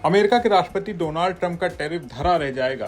America के राष्ट्रपति Donald Trump का टैरिफ धरा रह जाएगा।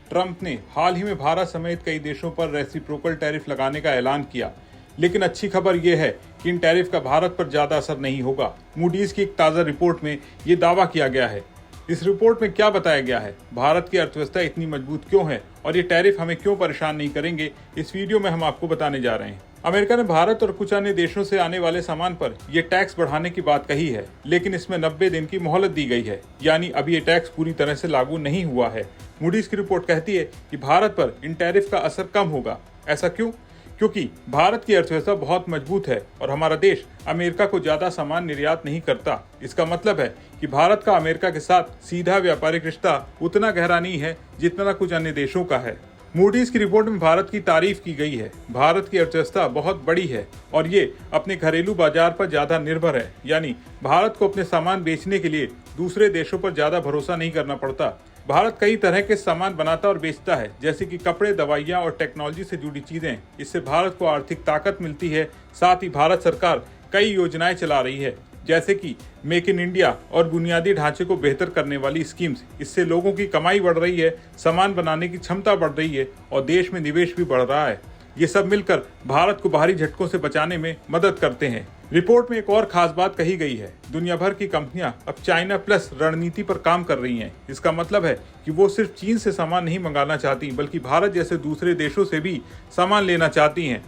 ट्रंप ने हाल ही में भारत समेत कई देशों पर रेसिप्रोकल टैरिफ लगाने का ऐलान किया, लेकिन अच्छी खबर यह है कि इन टैरिफ का भारत पर ज्यादा असर नहीं होगा। मूडीज की एक ताजा रिपोर्ट में ये दावा किया गया है। इस रिपोर्ट में क्या बताया गया है, भारत की अर्थव्यवस्था इतनी मजबूत क्यों है और ये टैरिफ हमें क्यों परेशान नहीं करेंगे, इस वीडियो में हम आपको बताने जा रहे हैं। अमेरिका ने भारत और कुछ अन्य देशों से आने वाले सामान पर यह टैक्स बढ़ाने की बात कही है, लेकिन इसमें 90 दिन की मोहलत दी गई है, यानी अभी ये टैक्स पूरी तरह से लागू नहीं हुआ है। मूडीज की रिपोर्ट कहती है कि भारत पर इन टैरिफ का असर कम होगा। ऐसा क्यों? क्योंकि भारत की अर्थव्यवस्था बहुत मजबूत है और हमारा देश अमेरिका को ज्यादा सामान निर्यात नहीं करता। इसका मतलब है कि भारत का अमेरिका के साथ सीधा व्यापारिक रिश्ता उतना गहरा नहीं है जितना कुछ अन्य देशों का है। मूडीज की रिपोर्ट में भारत की तारीफ की गई है। भारत की अर्थव्यवस्था बहुत बड़ी है और ये अपने घरेलू बाजार पर ज्यादा निर्भर है, यानी भारत को अपने सामान बेचने के लिए दूसरे देशों पर ज्यादा भरोसा नहीं करना पड़ता। भारत कई तरह के सामान बनाता और बेचता है, जैसे कि कपड़े, दवाइयां और टेक्नोलॉजी से जुड़ी चीजें। इससे भारत को आर्थिक ताकत मिलती है। साथ ही भारत सरकार कई योजनाएं चला रही है, जैसे कि मेक इन इंडिया और बुनियादी ढांचे को बेहतर करने वाली स्कीम्स। इससे लोगों की कमाई बढ़ रही है, सामान बनाने की क्षमता बढ़ रही है और देश में निवेश भी बढ़ रहा है। ये सब मिलकर भारत को बाहरी झटकों से बचाने में मदद करते हैं। रिपोर्ट में एक और खास बात कही गई है, दुनिया भर की कंपनियां अब चाइना प्लस रणनीति पर काम कर रही हैं। इसका मतलब है कि वो सिर्फ चीन से सामान नहीं मंगाना चाहती, बल्कि भारत जैसे दूसरे देशों से भी सामान लेना चाहती हैं।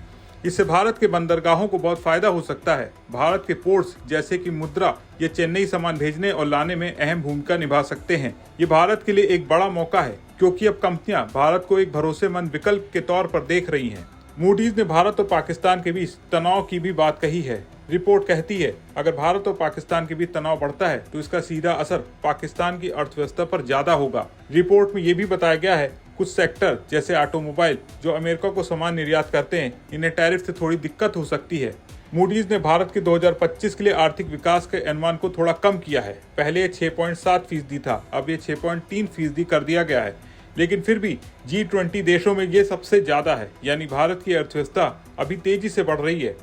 इससे भारत के बंदरगाहों को बहुत फायदा हो सकता है। भारत के पोर्ट्स जैसे कि मुद्रा या चेन्नई सामान भेजने और लाने में अहम भूमिका निभा सकते हैं। ये भारत के लिए एक बड़ा मौका है, क्योंकि अब कंपनियां भारत को एक भरोसेमंद विकल्प के तौर पर देख रही हैं। मूडीज ने भारत और पाकिस्तान के बीच तनाव की भी बात कही है। रिपोर्ट कहती है, अगर भारत और पाकिस्तान के बीच तनाव बढ़ता है तो इसका सीधा असर पाकिस्तान की अर्थव्यवस्था पर ज्यादा होगा। रिपोर्ट में यह भी बताया गया है, कुछ सेक्टर जैसे ऑटोमोबाइल जो अमेरिका को सामान निर्यात करते हैं, इन्हें टैरिफ से थोड़ी दिक्कत हो सकती है। मूडीज ने भारत के 2025 के लिए आर्थिक विकास के अनुमान को थोड़ा कम किया है। पहले 6.7% था, अब ये 6.3% कर दिया गया है, लेकिन फिर भी G20 देशों में ये सबसे ज्यादा है, यानी भारत की अर्थव्यवस्था अभी तेजी से बढ़ रही है।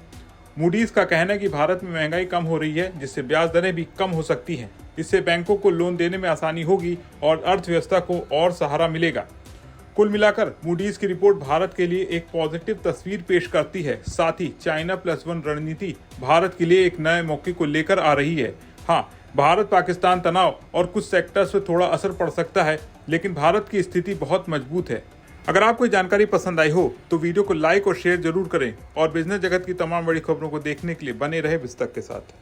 मूडीज का कहना है कि भारत में महंगाई कम हो रही है, जिससे ब्याज दरें भी कम हो सकती हैं। इससे बैंकों को लोन देने में आसानी होगी और अर्थव्यवस्था को और सहारा मिलेगा। कुल मिलाकर मूडीज की रिपोर्ट भारत के लिए एक पॉजिटिव तस्वीर पेश करती है। साथ ही चाइना +1 रणनीति भारत के लिए एक नए मौके को लेकर आ रही है। हाँ, भारत पाकिस्तान तनाव और कुछ सेक्टर्स पर थोड़ा असर पड़ सकता है, लेकिन भारत की स्थिति बहुत मजबूत है। अगर आपको ये जानकारी पसंद आई हो तो वीडियो को लाइक और शेयर जरूर करें और बिजनेस जगत की तमाम बड़ी खबरों को देखने के लिए बने रहे बिस्तक के साथ।